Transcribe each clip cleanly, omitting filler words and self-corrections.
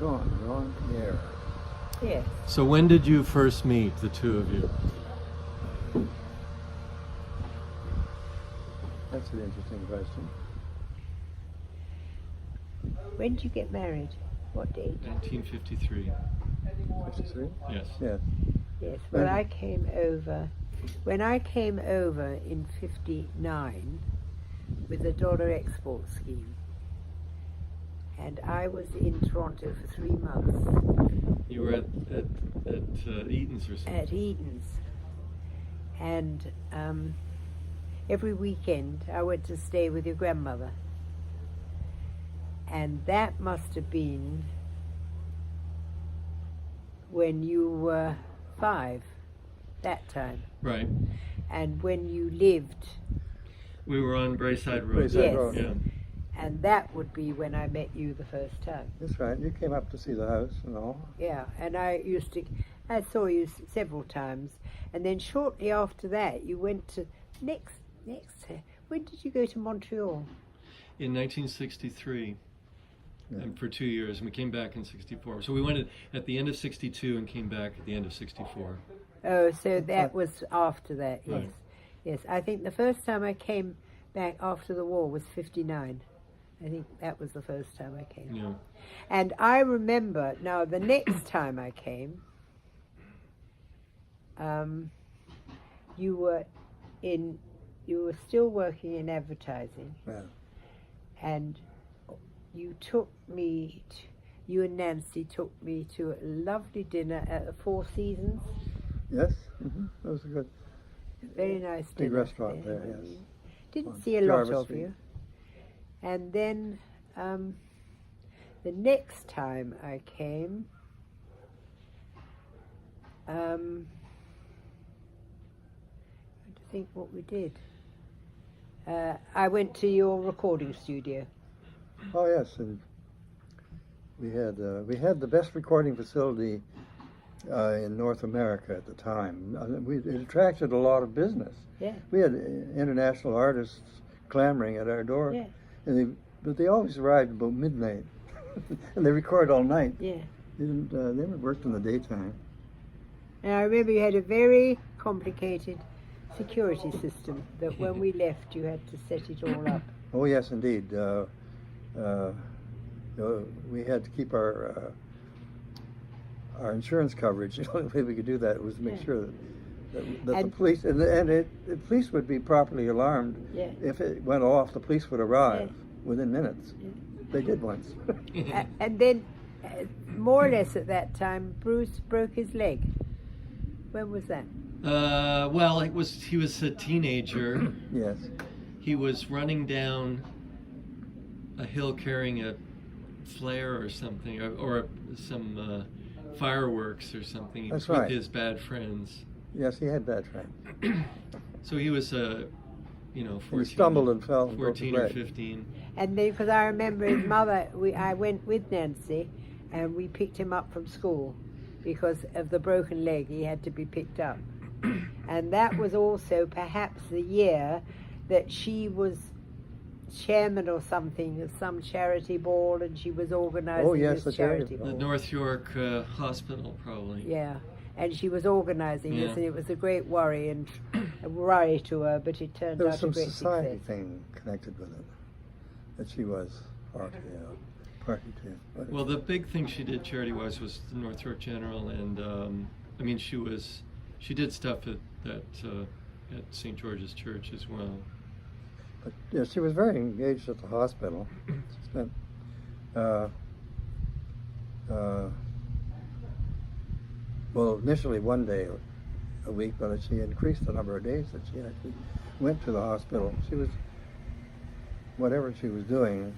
Ron Pierre. Yes. So when did you first meet, the two of you? That's an interesting question. When did you get married? What date? 1953. 53? Yes. Yes. Yes. Well, I came over. When I came over in '59 with the dollar export scheme, and I was in Toronto for 3 months. You were at Eaton's or something? At Eaton's. And every weekend I went to stay with your grandmother. And that must have been when you were 5, that time. Right. And when you lived. We were on Brayside Road. Brayside Yes. Road. Yeah. And that would be when I met you the first time. That's right. You came up to see the house and all. Yeah, and I saw you several times. And then shortly after that, you went to, when did you go to Montreal? In 1963. Yeah. And for 2 years, and we came back in '64. So we went at the end of '62 and came back at the end of '64. Oh, so that was after that, yes. Right. Yes, I think the first time I came back after the war was '59. I think that was the first time I came. Yeah. And I remember, now the next time I came, you were still working in advertising, Yeah. and you and Nancy took me to a lovely dinner at the Four Seasons. Yes? That was a good Very nice big dinner. restaurant there, yes. Didn't On see a lot Jarvis of Street. you. And then the next time I came, I think what we did. I went to your recording studio. Oh yes, and we had the best recording facility in North America at the time. It attracted a lot of business. Yeah. We had international artists clamoring at our door, Yeah. but they always arrived about midnight, and they record all night. Yeah. They never worked in the daytime. And I remember you had a very complicated security system that when we left you had to set it all up. Oh yes, indeed. We had to keep our insurance coverage. The only way we could do that was to make sure that the police the police would be properly alarmed. Yeah. If it went off, the police would arrive Yeah. within minutes. Yeah. They did once. And then, more or less at that time, Bruce broke his leg. When was that? Well, he was a teenager. Yes. He was running down a hill carrying a flare or something, or some fireworks or something. He was That's right. with his bad friends. Yes, he had bad friends. So he was 14. He stumbled and fell and broke his 14 or leg. 15. And then, because I remember his mother, I went with Nancy, and we picked him up from school because of the broken leg. He had to be picked up, and that was also perhaps the year that she was chairman or something of some charity ball, and she was organizing Oh, yes, this the charity The ball. North York Hospital, probably. Yeah, and she was organizing Yeah. this, and it was a great worry and a worry to her, but it turned There was out a some great society success. thing connected with it that she was party to. But Well, the big thing she did charity-wise was the North York General, and she did stuff at St. George's Church as well. But yeah, she was very engaged at the hospital. She spent initially one day a week, but she increased the number of days that she actually went to the hospital. She was, whatever she was doing,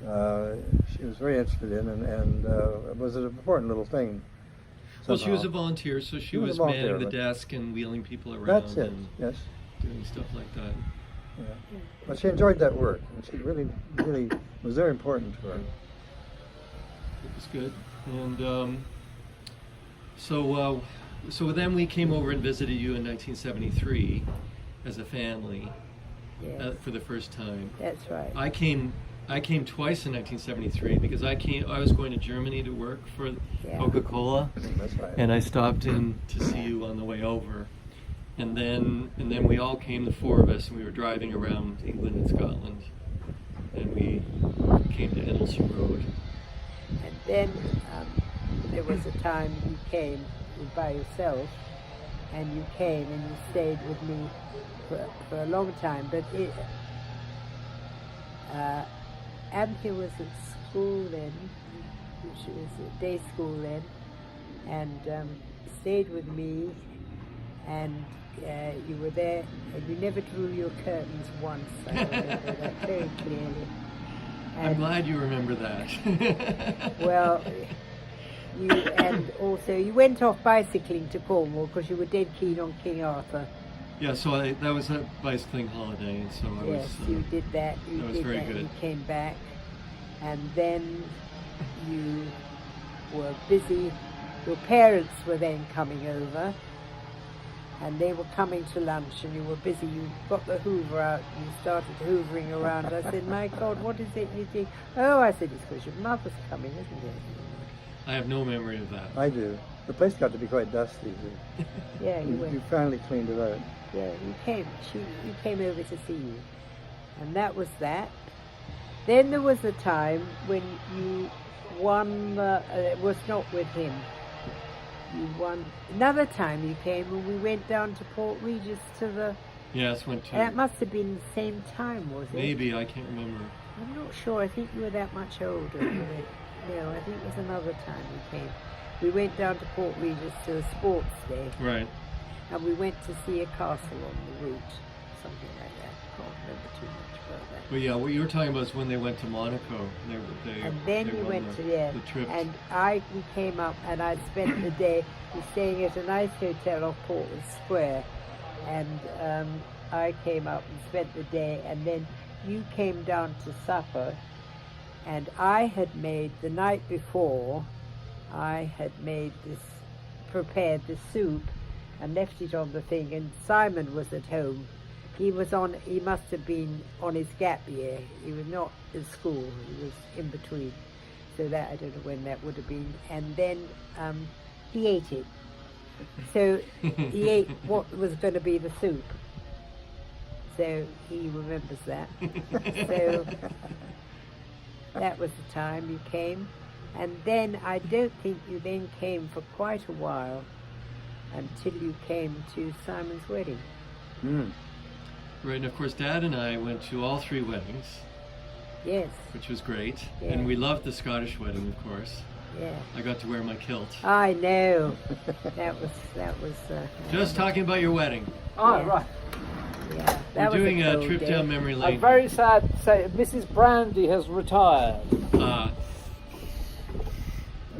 she was very interested in, and it was an important little thing. Well, she was a somehow. volunteer, so she was was a volunteer, manning the but- desk and wheeling people around That's it, and yes. doing stuff like that. Yeah. But she enjoyed that work, and she really was very important to her. It was good. And so then we came over and visited you in 1973 as a family Yes, for the first time. that's right. I came I came twice in 1973 because I was going to Germany to work for Coca-Cola, That's right. and I stopped in to see you on the way over. And then we all came, the four of us, and we were driving around England and Scotland, and we came to Endlesham Road. And then there was a time you came by yourself, and you came and you stayed with me for a long time. But Anthony was at school then, which was at day school then, and stayed with me, and you were there, and you never drew your curtains once. I remember that very clearly. I'm glad you remember that. Well, and also you went off bicycling to Cornwall because you were dead keen on King Arthur. Yeah, so that was a bicycling holiday, and so I was. Yes, you did that. You that was did very that. good. You came back, and then you were busy. Your parents were then coming over, and they were coming to lunch, and you were busy. You got the Hoover out, and you started hoovering around. I said, "My God, what is it you think?" Oh, I said, "It's because your mother's coming, isn't it?" I have no memory of that. I do. The place got to be quite dusty. Yeah, you went. You finally cleaned it out. Yeah, you came. You came over to see you, and that was that. Then there was a time when you won. It was not with him. You won another time. You came and we went down to Port Regis to the. Yes, went to. That must have been the same time, was it? Maybe, I can't remember. I'm not sure. I think you were that much older. No, I think it was another time we came. We went down to Port Regis to a sports day. Right. And we went to see a castle on the route, something like that. I can't remember too much about that. But yeah, what you were talking about is when they went to Monaco. And then they you won went the, to the trip. and we came up, and I spent the day. We were staying at a nice hotel off Portland Square, and I came up and spent the day, and then you came down to supper, and I had made the night before. I had prepared the soup and left it on the thing, and Simon was at home. He must have been on his gap year. He was not at school, he was in between. So that, I don't know when that would have been. And then he ate it. So he ate what was going to be the soup. So he remembers that. So that was the time you came. And then I don't think you then came for quite a while until you came to Simon's wedding. Mm. Right, and of course Dad and I went to all three weddings. Yes. Which was great. Yeah. And we loved the Scottish wedding, of course. Yeah. I got to wear my kilt. I know. That was. Just talking about your wedding. Ah, Yeah. right. Yeah. That We're doing was a cold trip day. down memory lane. I'm very sad to say Mrs. Brandy has retired.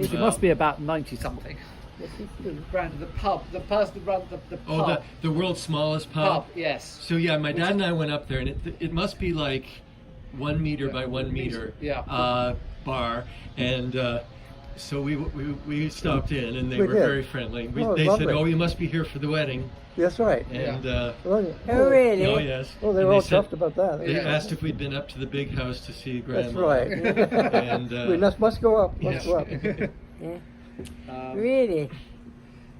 She Well. must be about 90 something. This is who? Brandy, the pub, the person who runs the Oh, pub. the world's smallest pub. Yes. So yeah, my dad and I went up there, and it must be like 1 meter by 1 meter Yeah. bar, and so we stopped in, and they We were did. very friendly. Oh, They said, lovely. "Oh, you must be here for the wedding," That's right. and Oh, really? oh yes, Oh, they And were all said- chuffed about that. They asked if we'd been up to the big house to see That's Grandma. right. And we must go up. yes. Must go up. Yeah. Um, Really?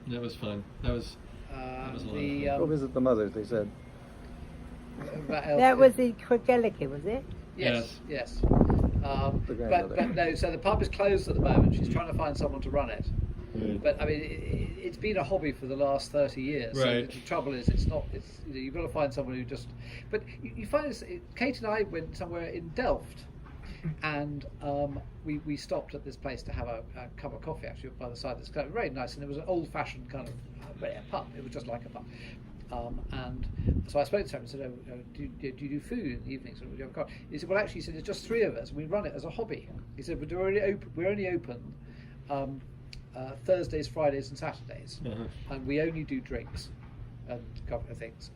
That was fun. That was a lot of the, Go visit the mothers, they said. That was in Craigellica, was it? Yes. Yes. The grandmother. But no, so the pub is closed at the moment. She's trying to find someone to run it. Right. But I mean, it's been a hobby for the last 30 years. Right. So the trouble is, it's not. It's you've got to find someone who just. But you find this. Kate and I went somewhere in Delft, and we stopped at this place to have a cup of coffee actually by the side of this kind of very nice, and it was an old-fashioned kind of pub. It was just like a pub. And so I spoke to him and said, "Oh, do you do food in the evenings? Or do you have a coffee?" He said, "Well, actually," he said, "it's just three of us, and we run it as a hobby." He said, "But we're only open Thursdays, Fridays, and Saturdays, and we only do drinks and a couple of things,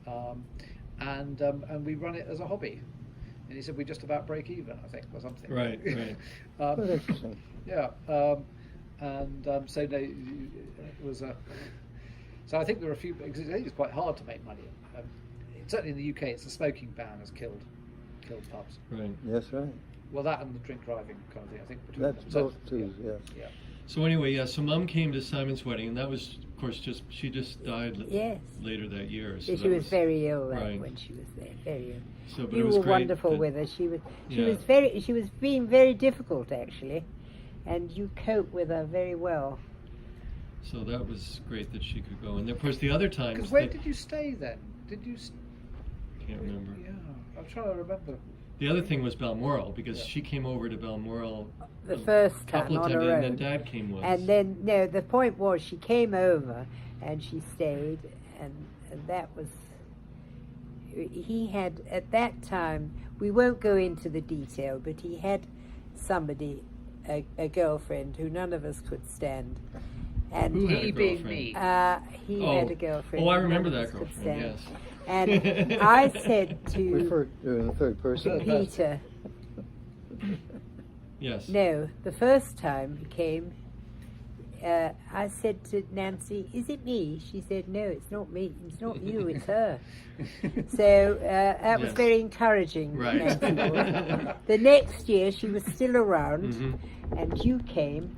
and we run it as a hobby." And he said, "We just about break even, I think, or something." Right, right. That's interesting. Yeah, so no, it was a. So I think there are a few. Because I think it's quite hard to make money. Certainly in the UK, it's the smoking ban has killed pubs. Right. Yes, right. Well, that and the drink driving kind of thing, I think. Between That's them. So, both two, yes. Yeah. So anyway, yeah. So Mum came to Simon's wedding, and that was, of course, she just died Yes. later that year. So She that was very ill right. when she was there. Very ill. So, but You it was were great wonderful that- with her. She was Yeah. she was being very difficult actually, and you coped with her very well. So that was great that she could go. And of course, the other times. Because where that- did you stay then? Did you? Can't remember. Yeah, I'm trying to remember. The other thing was Balmoral, because Yeah. she came over to Balmoral The a first time couple of on times, her and own. then Dad came once. And then, no, the point was she came over and she stayed, and that was, he had, at that time, we won't go into the detail, but he had somebody, a girlfriend who none of us could stand. And Who had a He being girlfriend? me. he Oh. had a girlfriend. Oh, I who remember none that of us could girlfriend, stand. yes. And I said to Refer to in the third person. Peter, Yes. no, the first time he came, I said to Nancy, "Is it me?" She said, "No, it's not me. It's not you. It's her." So that was Yes. very encouraging. Right. Nancy was. The next year, she was still around, Mhm. and you came,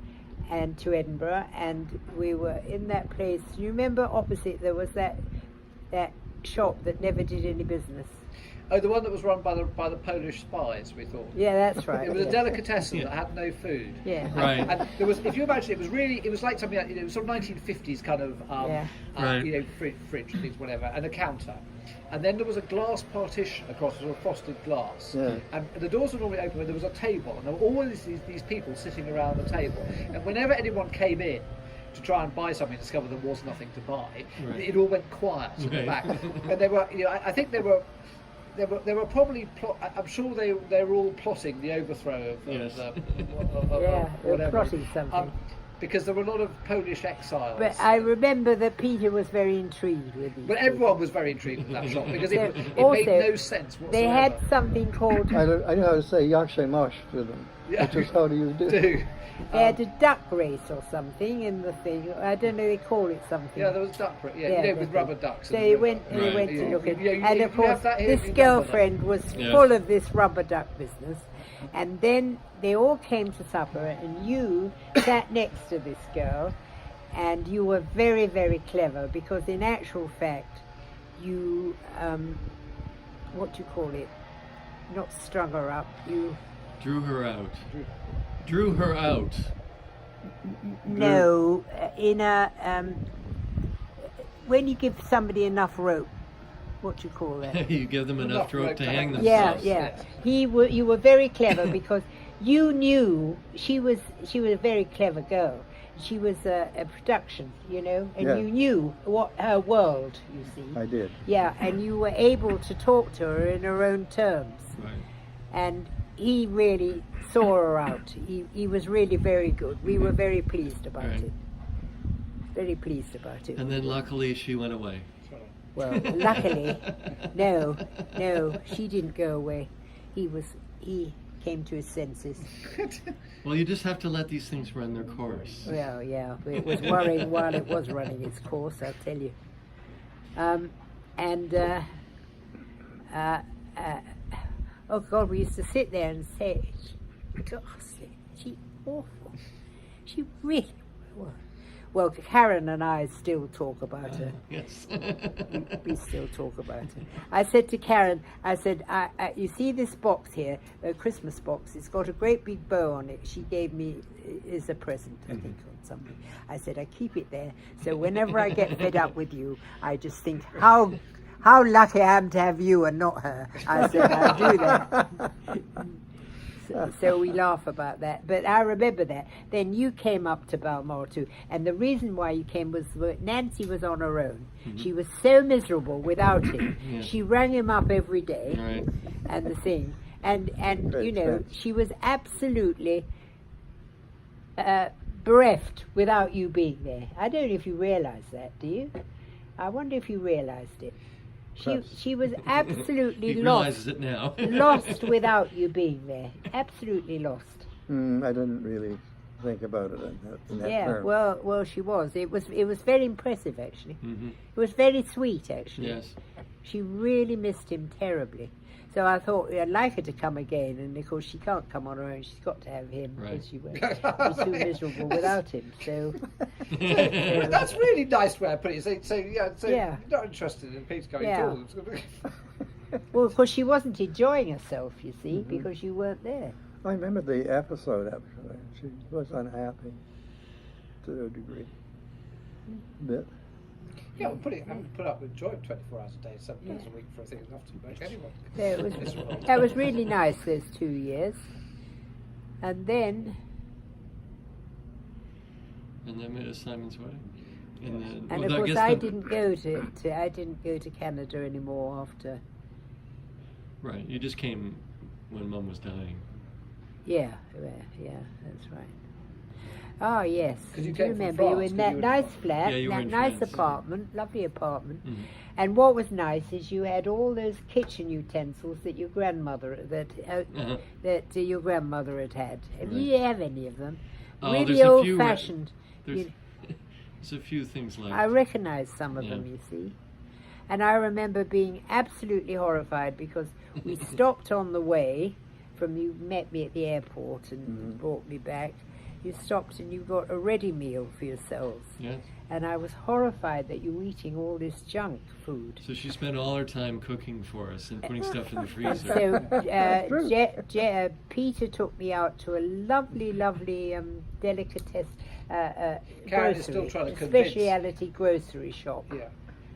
and to Edinburgh, and we were in that place. You remember opposite there was that shop that never did any business. Oh, the one that was run by the Polish spies. We thought. Yeah, that's right. It was a yeah. delicatessen Yeah. that had no food. Yeah. Right. And there was, if you imagine, it was like something like, sort of 1950s kind of, Yeah. Right. fridge things, whatever, and a counter. And then there was a glass partition across, sort of frosted glass. Yeah. And the doors were normally open when there was a table, and there were always these people sitting around the table. And whenever anyone came in to try and buy something, discovered there was nothing to buy, Right. it all went quiet at the Right. back. And they were, I think they were. They were probably. I'm sure they were all plotting the overthrow of Yes. of Yeah, they were whatever. plotting something. Because there were a lot of Polish exiles. But I remember that Peter was very intrigued with these. But everyone was very intrigued with that shop because it Also, made no sense whatsoever. They had something called. I know how to say yakshe mosh to them, Yeah. which is how do you do? do. They had a duck race or something in the thing. I don't know. They call it something. Yeah, there was duck. Yeah, Yeah, with they- rubber ducks. So and he the- went. Right. He went to look at. Yeah, you- And you of have course, that here, this you remember that. girlfriend was Yeah. full of this rubber duck business. And then they all came to supper, and you sat next to this girl, and you were very, very clever because, in actual fact, you what do you call it? Not strung her up. You Drew her out. Drew her out. no, in a when you give somebody enough rope, what do you call that? You give them enough rope to hang Yeah, themselves. yeah. Yes. You were very clever because you knew she was a very clever girl. She was a production, and Yeah. you knew what her world. You see, I did. yeah, and you were able to talk to her in her own terms. Right. And he really saw her out. He was really very good. We were very pleased about Right. it. Very pleased about it. And then luckily she went away. Well, luckily, no, she didn't go away. He came to his senses. Well, you just have to let these things run their course. Well, yeah, it was worrying while it was running its course, I'll tell you. Oh God, we used to sit there and say, "Ghastly, she awful. She really was." Well, Karen and I still talk about her. Yes. We still talk about it. I said to Karen, I said, you see this box here, a Christmas box, it's got a great big bow on it. She gave me as a present, I think, on something. I said, I keep it there. So whenever I get fed up with you, I just think, how lucky I am to have you and not her. I said, I do that. So we laugh about that. But I remember that. Then you came up to Balmoral too. And the reason why you came was that Nancy was on her own. Mhm. She was so miserable without him. Yeah. She rang him up every day Right. and the thing. And Great sense. she was absolutely bereft without you being there. I don't know if you realise that, do you? I wonder if you realised it. Perhaps. She was absolutely He lost. realizes it now. Lost without you being there. Absolutely lost. I didn't really think about it in that Yeah, term. well, she was. It was very impressive, actually. Mhm. It was very sweet, actually. Yes. She really missed him terribly. So I thought I'd like her to come again, and of course she can't come on her own. She's got to have him Right. because she won't be too miserable without him. So But that's really nice way of putting it. So Yeah. you're not interested in Peter coming Yeah. at all. well, of course she wasn't enjoying herself, you see, because you weren't there. I remember the episode actually. She was unhappy to a degree. Bit. Yeah, put up with joy 24 hours a day, 7 days a week for a thing enough to make anyone. So it was, miserable. that was really nice those 2 years, and then at Simon's wedding. And then, and well, of course guess I the- didn't go to Canada anymore after. Right, you just came when Mum was dying. Yeah, that's right. Oh yes, 'Cause you do came from remember you were France, in 'cause you that were- nice flat, Yeah, you were that in nice France. apartment, lovely apartment. Mhm. And what was nice is you had all those kitchen utensils that your grandmother your grandmother had had. Have you have any of them? Oh, Really there's a old few fashioned. There's, there's a few things left. I recognize some of Yeah. them, you see. And I remember being absolutely horrified because we stopped on the way from you met me at the airport and brought me back. You stopped and you got a ready meal for yourselves. Yes. And I was horrified that you were eating all this junk food. So she spent all her time cooking for us and putting stuff in the And freezer. so Peter took me out to a lovely delicatessen Karen is still grocery, trying to a convince- speciality grocery shop. Yeah.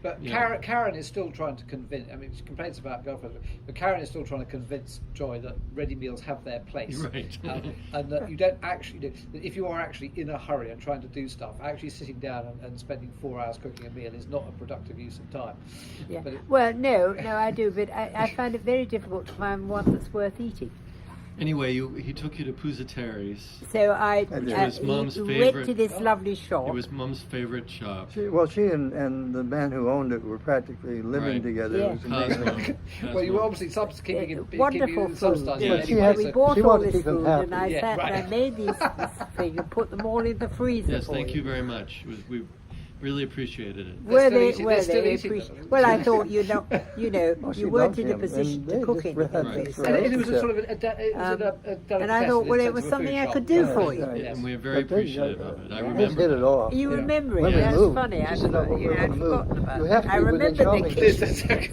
But Yeah. Karen is still trying to convince. I mean, she complains about girlfriends, but Karen is still trying to convince Joy that ready meals have their place, Right. And that you don't actually do. That if you are actually in a hurry and trying to do stuff, actually sitting down and spending 4 hours cooking a meal is not a productive use of time. Yeah. But Well, no, I do, but I find it very difficult to find one that's worth eating. Anyway, he took you to Pusateri's. So I And it was Mum's went favorite. to this lovely shop. It was Mum's favorite shop. She and the man who owned it were practically living Right. together. Yeah. It was amazing. Cosmo. well, you were obviously keeping Wonderful in food. substance. Yeah. But she anyway, had- we so- bought she all wanted to this keep him food, happy. and I Yeah, sat right. and I made this thing and put them all in the freezer Yes, for thank you very much. We really appreciated it. Were They're they? still Were eating- they're still they? eating appreciate- them. Well, I thought you Oh, she weren't loved in a him, position and to they cook just anything. had Right. this And it was a relationship. sort of a delicatessen And I thought, well, in it the was sense of a something food I shop. could do Yeah, for you. right. And we're very But they- appreciative of it. I Just remember. hit it off. You Yeah. remember it? Women That's move. funny. She said, "No, we're I'd gonna move. forgotten about You it. have to I be within remember shouting the distance. kitchen.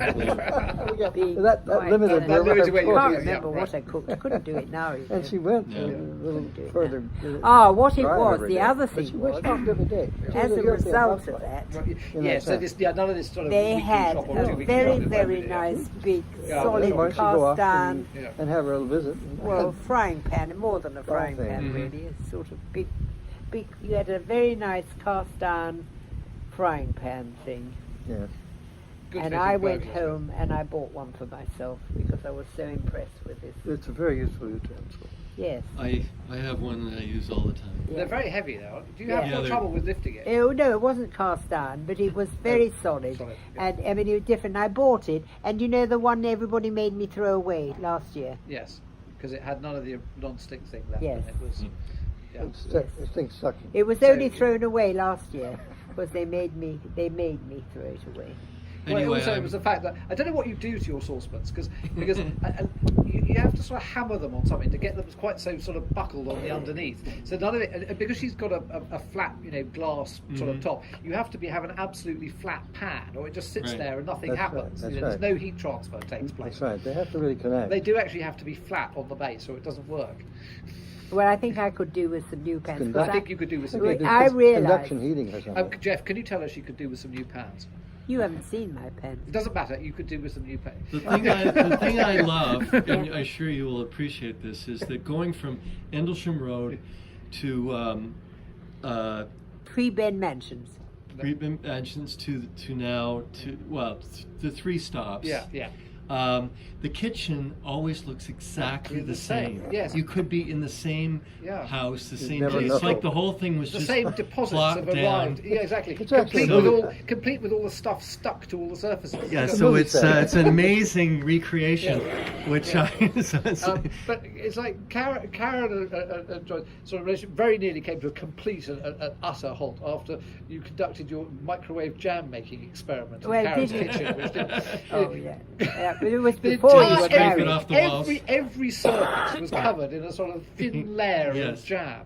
being that quite limited bad. where we limited where you could I can't Yeah, remember right. what I cooked. I couldn't do it now. And she went Yeah. a little do it further. Ah, what it drive was, every the day. other But thing she was, stopped every day. She as was a European result housewife. of that, Yeah, that so sense. none of this sort of they weekly had shop or a 2 weekly very, shop, very yeah. nice big Yeah, solid Why don't you go cast off iron, Yeah. and have a little visit. well, frying pan, more than a frying thing. pan Mhm. really, a sort of big, you had a very nice cast iron frying pan thing. Yes. Good And fitting I went burgers. home and I bought one for myself because I was so impressed with this. It's a very useful utensil. Yes. I have one that I use all the time. Yeah. They're very heavy though. Do you Yeah. have Yeah, no they're- trouble with lifting it? Oh no, it wasn't cast iron, but it was very solid. solid, yeah. And I mean, it was different. I bought it, and you know the one everybody made me throw away last year. Yes, because it had none of the non-stick thing left. Yes. And it was. Yeah. This thing's sucking. It was So- only thrown away last year because they made me throw it away. Well, Anyway, also, it was the fact that I don't know what you do to your saucepans because you have to sort of hammer them on something to get them quite so sort of buckled on the underneath. So none of it, and because she's got a flat, glass sort of Mhm. top, you have to have an absolutely flat pan, or it just sits Right. there and nothing That's right, happens. that's There's right. no heat transfer takes place. That's right. They have to really connect. They do actually have to be flat on the base, or it doesn't work. Well, I think I could do with some new pans. 'cause Conduct- I think you could do with some. Wait, new I pans. realised- Conduction heating or something. Jeff, can you tell us you could do with some new pans? You haven't seen my pans. It doesn't matter. You could do with some new pans. The thing I love, and I'm sure you will appreciate this, is that going from Endlesham Road to Pre-Ben mansions. Reben Mansions to now to the 3 stops. Yeah. The kitchen always looks exactly the same. Yes. You could be in the same Yeah. house, the You same. never It's know. like the whole thing was The just same deposits plopped have arrived. down. Yeah, exactly. It's actually Complete with all the stuff stuck to all the surfaces. Yeah, It's a so movie it's set. it's an amazing recreation, which Yeah. I. But it's like Karen and Joyce sort of relationship very nearly came to a complete and utter halt after you conducted your microwave jam making experiment in Well, Karen's did you? kitchen. Which didn't, Oh yeah, that But it was The before you entire- were Scrape it married. off the walls. every surface was covered in a sort of thin layer Yes. of jam.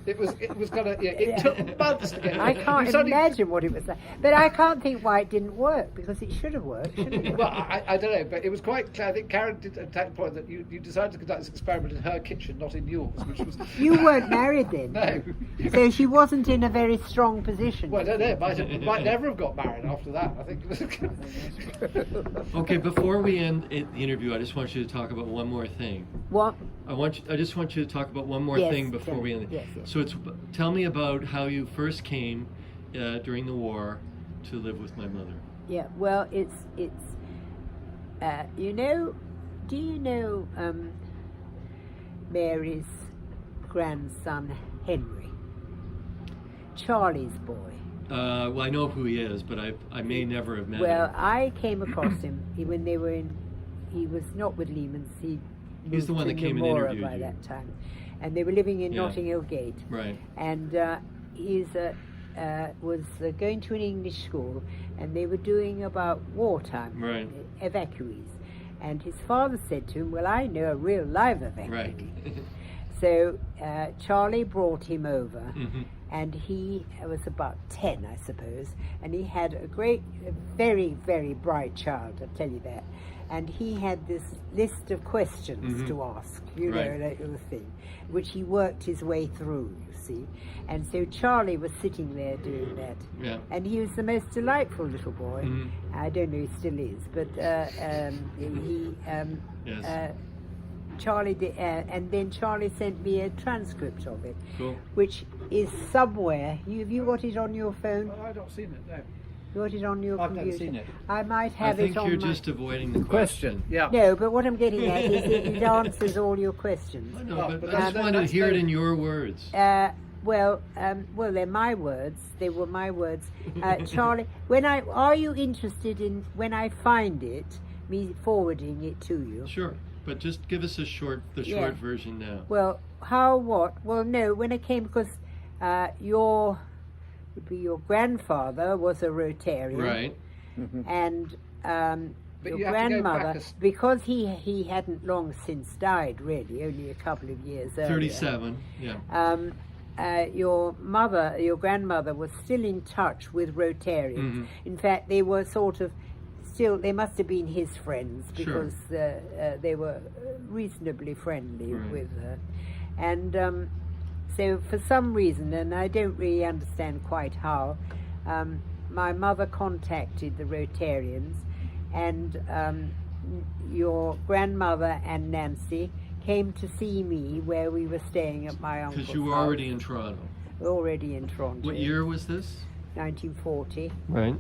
It was gonna. Yeah, it took months to get. I You can't suddenly- imagine what it was like. But I can't think why it didn't work, because it should have worked, shouldn't it? Well, I don't know, but it was quite clear. I think Karen did attack the point that you decided to conduct this experiment in her kitchen, not in yours, which was You weren't married then. no. So she wasn't in a very strong position. Well, I don't know. Might never have got married after that. I think. Okay, before we end the interview, I just want you to talk about one more thing. What? I just want you to talk about one more Yes, thing before we end it. yes, yes. So tell me about how you first came during the war to live with my mother. Yeah, well, it's you know, do you know Mary's grandson Henry? Charlie's boy. Well, I know who he is, but I may never have met Well, him. I came across him when they were he was not with Lehman's, He's moved the one to that came and Namora interviewed by you. that time. And they were living in Yeah. Notting Hill Gate. Right. And he's was going to an English school, and they were doing about wartime Right. evacuees. And his father said to him, "Well, I know a real live evacuee." Right. So Charlie brought him over, Mhm. and he was about 10, I suppose, and he had a very, very bright child, I'll tell you that. And he had this list of questions Mhm. to ask, you know, Right. that little thing, which he worked his way through, you see. And so Charlie was sitting there doing that. Yeah. And he was the most delightful little boy. Mhm. I don't know, he still is, but Yes. Charlie did, and then Charlie sent me a transcript of it, Cool. which is somewhere. Have you got it on your phone? I've not seen it. No. You got it on your I've never computer? seen it. I might I have think it on you're my... just avoiding the question. Yeah. No, but what I'm getting at is that it answers all your questions. I know, Oh, but but I just that's- wanted to that's hear it very- in your words. Well, they're my words. They were my words. Charlie, are you interested in, when I find it, me forwarding it to you? Sure, but just give us the short Yeah. version now. Well, what? Well, no, when it came, because your grandfather was a Rotarian. Right. And But your you have to go back grandmother, because he hadn't long since died, really, only a couple of years earlier. 37. Yeah. Your grandmother was still in touch with Rotarians. Mhm. In fact, they were sort of they must have been his friends, Sure. because they were reasonably friendly Right. with her. And so for some reason, and I don't really understand quite how, my mother contacted the Rotarians, and your grandmother and Nancy came to see me where we were staying at my uncle's Because you were house. already in Toronto. Already in Toronto. What year was this? 1940. Right.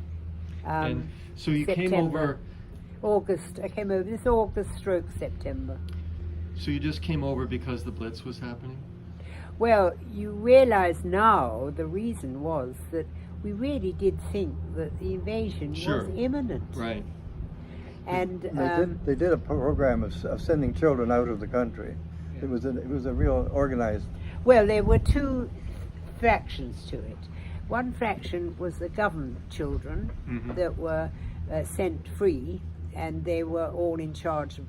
And so you came September. over. August. I came over this August/September. So you just came over because the Blitz was happening? Well, you realise now the reason was that we really did think that the invasion Sure. was imminent. Right. And They did a program of sending children out of the country. Yeah. It was a real organized. well, there were two fractions to it. One fraction was the government children Mhm. that were sent free, and they were all in charge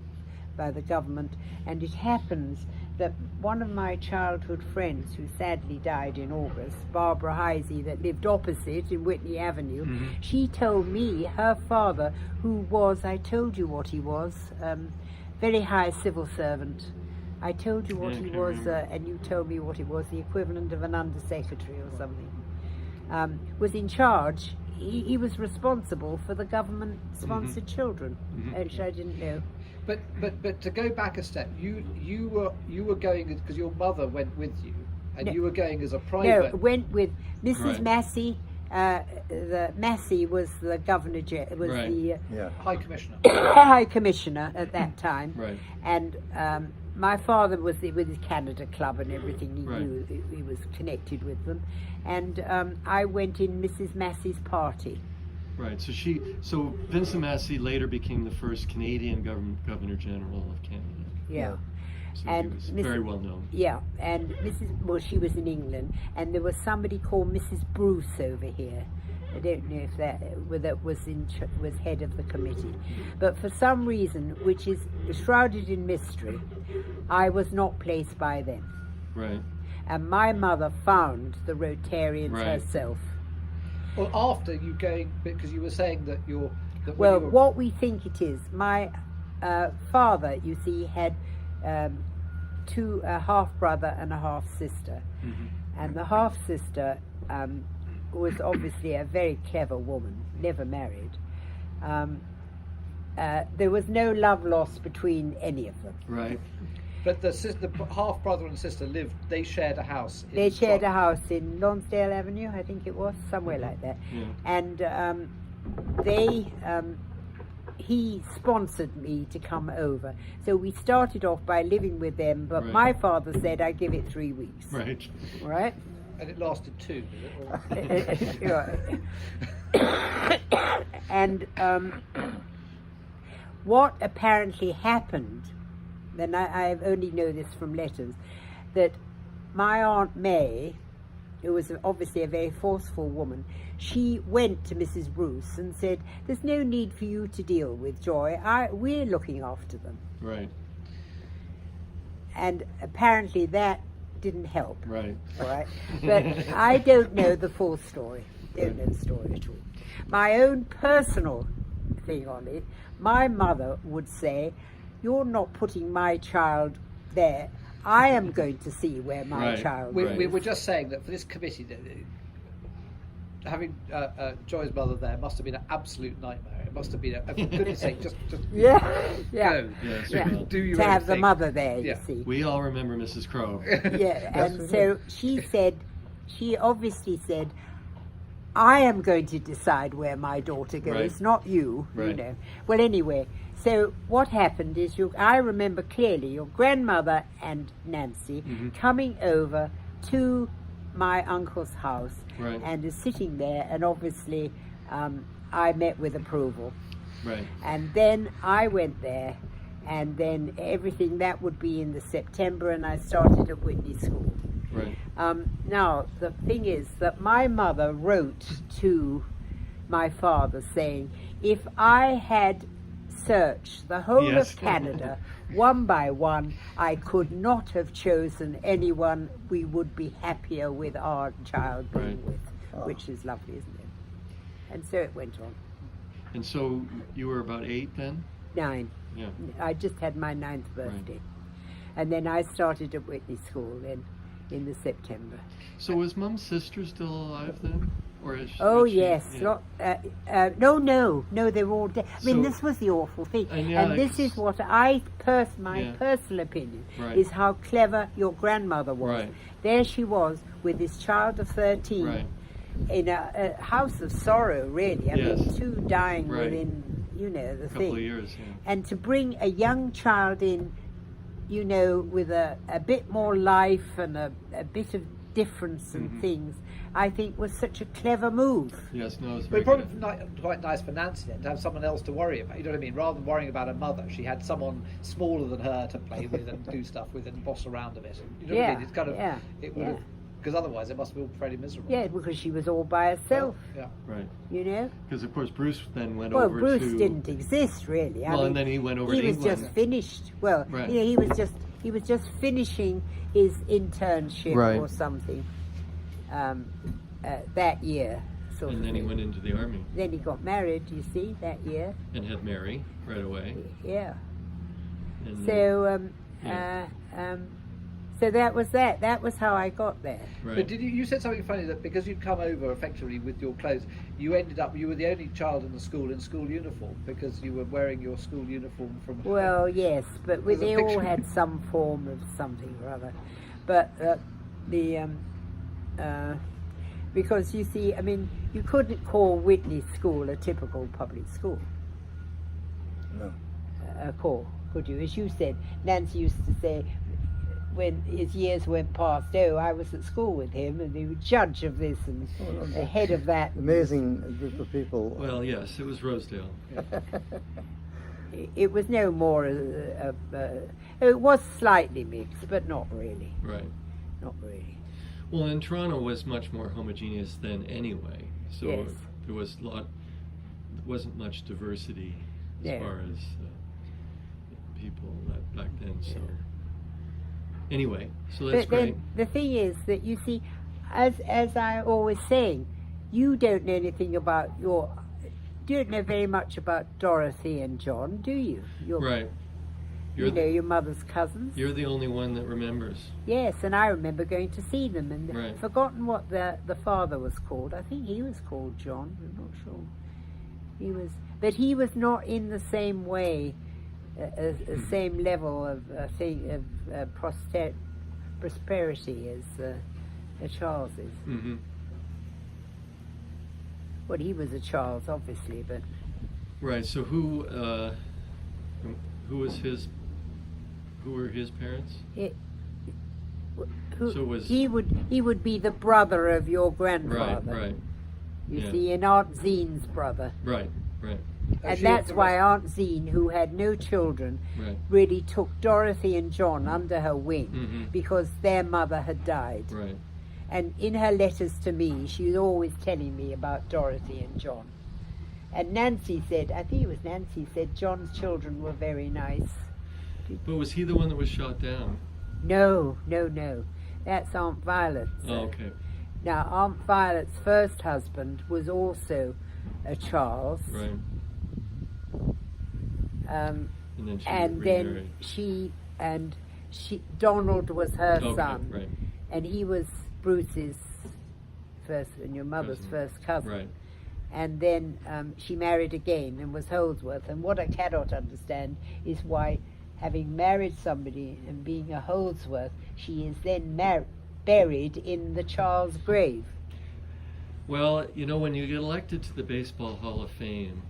by the government. And it happens that one of my childhood friends, who sadly died in August, Barbara Heisey, that lived opposite in Whitney Avenue, Mhm. she told me her father, who was, I told you what he was, very high civil servant. I told you what Yeah, I he can was, remember. and you told me what it was, the equivalent of an undersecretary or something. Was in charge. He was responsible for the government-sponsored children, Mhm. which I didn't know. But to go back a step, you were going because your mother went with you, and No. you were going as a No, private. went with Mrs. Right. Massey. The Massey was the governor, was Right. the Yeah. High Commissioner. High Commissioner at that time. Right. And my father was with his Canada Club and everything. He Right. knew he was connected with them. And I went in Mrs. Massey's party. Right. So Vincent Massey later became the first Canadian Governor General of Canada. Yeah. So And he was Mrs. very well known. Yeah, and well, she was in England, and there was somebody called Mrs. Bruce over here. I don't know if that was head of the committee, but for some reason, which is shrouded in mystery, I was not placed by them. Right. And my mother found the Rotarians Right. herself. Well, after you going, because you were saying that you're. That when Well, you were, what we think it is, my father, you see, had a half brother and a half sister, and the half sister was obviously a very clever woman, never married. There was no love lost between any of them. Right. But the half brother and sister lived. They shared a house. They shared a house in Lonsdale Avenue, I think it was, somewhere like that. Yeah. And he sponsored me to come over. So we started off by living with them, but Right. my father said I give it 3 weeks. Right. Right? And it lasted 2. Did it? Or- And what apparently happened, then I only know this from letters, that my Aunt May, who was obviously a very forceful woman, she went to Mrs. Bruce and said, "There's no need for you to deal with Joy. We're looking after them." Right. And apparently that didn't help. Right. All right, but I don't know the full story. Don't know the story at all. My own personal thing on it, my mother would say, "You're not putting my child there. I am going to see where my Right. child we, is." we were just saying that for this committee, having Joy's mother there must have been an absolute nightmare. It must have been, for goodness sake, just Yeah, go. Yes, yeah. well, Do your To own have the thing. mother there, you Yeah. see. we all remember Mrs. Crowe. Yeah, Yes, and we so do. she obviously said, "I am going to decide where my daughter goes, Right. not you." You Right. know. Well, anyway, so what happened is, I remember clearly your grandmother and Nancy coming over to my uncle's house, Right. and is sitting there, and obviously I met with approval. Right. And then I went there, and then everything that would be in the September, and I started at Whitney School. Right. Now, the thing is that my mother wrote to my father saying, if I had searched the whole Yes. of Canada one by one, I could not have chosen anyone we would be happier with our child being Right. with, which is lovely, isn't it? And so it went on. And so you were about 8 then? 9. Yeah. I just had my 9th birthday. And then I started at Whitney School then in the September. So was Mum's sister still alive then? Or is Oh was she- yes, yeah. no, they're all dead. I mean, So- this was the awful thing, And yeah, and this is what my Yeah. personal opinion Right. is how clever your grandmother was. Right. There she was with this child of 13 Right. in a house of sorrow, really. I mean, Yes. 2 dying Right. within, the A couple thing. of years, yeah. And to bring a young child in, with a bit more life and a bit of difference and Mhm. things, I think was such a clever move. Yes, no, it's But very it probably good. quite nice for Nancy then to have someone else to worry about. You know what I mean? Rather than worrying about her mother, she had someone smaller than her to play with and do stuff with and boss around a bit. You know what I Yeah, mean? It's kind of yeah, it would yeah. have, because otherwise it must have been fairly miserable. Yeah, because she was all by herself, Yeah. Right. you know. Because of course Bruce then went Well, over Bruce to... didn't exist really. I Well, mean, and then he went over he to was England. just finished. Well, Right. he was just finishing his internship Right. or something that year. Sort And of then he thing. went into the army Then he got married. You see that year. and had Mary right away. Yeah. And, So yeah. so that was that. That was how I got there. right. But did you said something funny that because you'd come over effectively with your clothes, you were the only child in the school in school uniform because you were wearing your school uniform from home. Well, yes, but There's a they all picture. had some form of something or other. But because you see, I mean, you couldn't call Whitney School a typical public school. No. Could you? As you said, Nancy used to say, when his years went past, oh, I was at school with him, and he was judge of this and the head of that. Amazing group of people. Well, yes, it was Rosedale. It was no more It was slightly mixed, but not really. Right. Not really. Well, and Toronto was much more homogeneous then anyway, so Yes. there wasn't much diversity as Yeah. far as people back then. So anyway, so that's But then great. the thing is that you see, as I always saying, you don't know anything about you don't know very much about Dorothy and John, do you? Right. You know, your mother's cousins. You're the only one that remembers. Yes, and I remember going to see them and Right. forgotten what the father was called. I think he was called John. I'm not sure. But he was not in the same way, same level of prosperity as Charles is. Mm-hmm. Well, he was a Charles, obviously, but Right. So who was his? Who were his parents? So was- he would be the brother of your grandfather. Right. You yeah. see, and Aunt Zine's brother. Right. And She- that's why Aunt Zine, who had no children, Right. really took Dorothy and John under her wing Mhm. because their mother had died. Right. And in her letters to me, she was always telling me about Dorothy and John. And Nancy said, I think it was Nancy said, John's children were very nice. But was he the one that was shot down? No. That's Aunt Violet's. Oh, okay. Now, Aunt Violet's first husband was also a Charles. Right. And then she And then remarried. Donald was her Okay, son. right. And he was Bruce's first, and your mother's Cousin. first cousin. Right. And then she married again and was Holdsworth. And what I cannot understand is why, having married somebody and being a Holdsworth, she is then buried in the Charles grave. Well, you know, when you get elected to the Baseball Hall of Fame,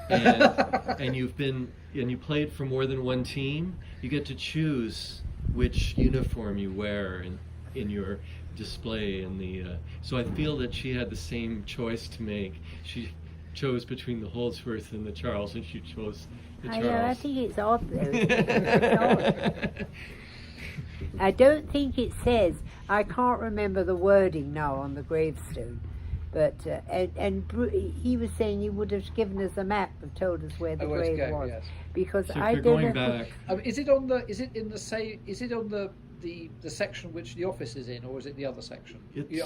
and you played for more than one team, you get to choose which uniform you wear in your display in the. So I feel that she had the same choice to make. She chose between the Holdsworth and the Charles, and she chose the I Charles. know, I think it's odd though. It's odd. I don't think it says. I can't remember the wording now on the gravestone, but he was saying he would have given us a map and told us where the where to grave go, was, yes. because So I if you're don't going know. back, Is it on the? Is it in the same? Is it on the section which the office is in, or is it the other section? it's Yeah,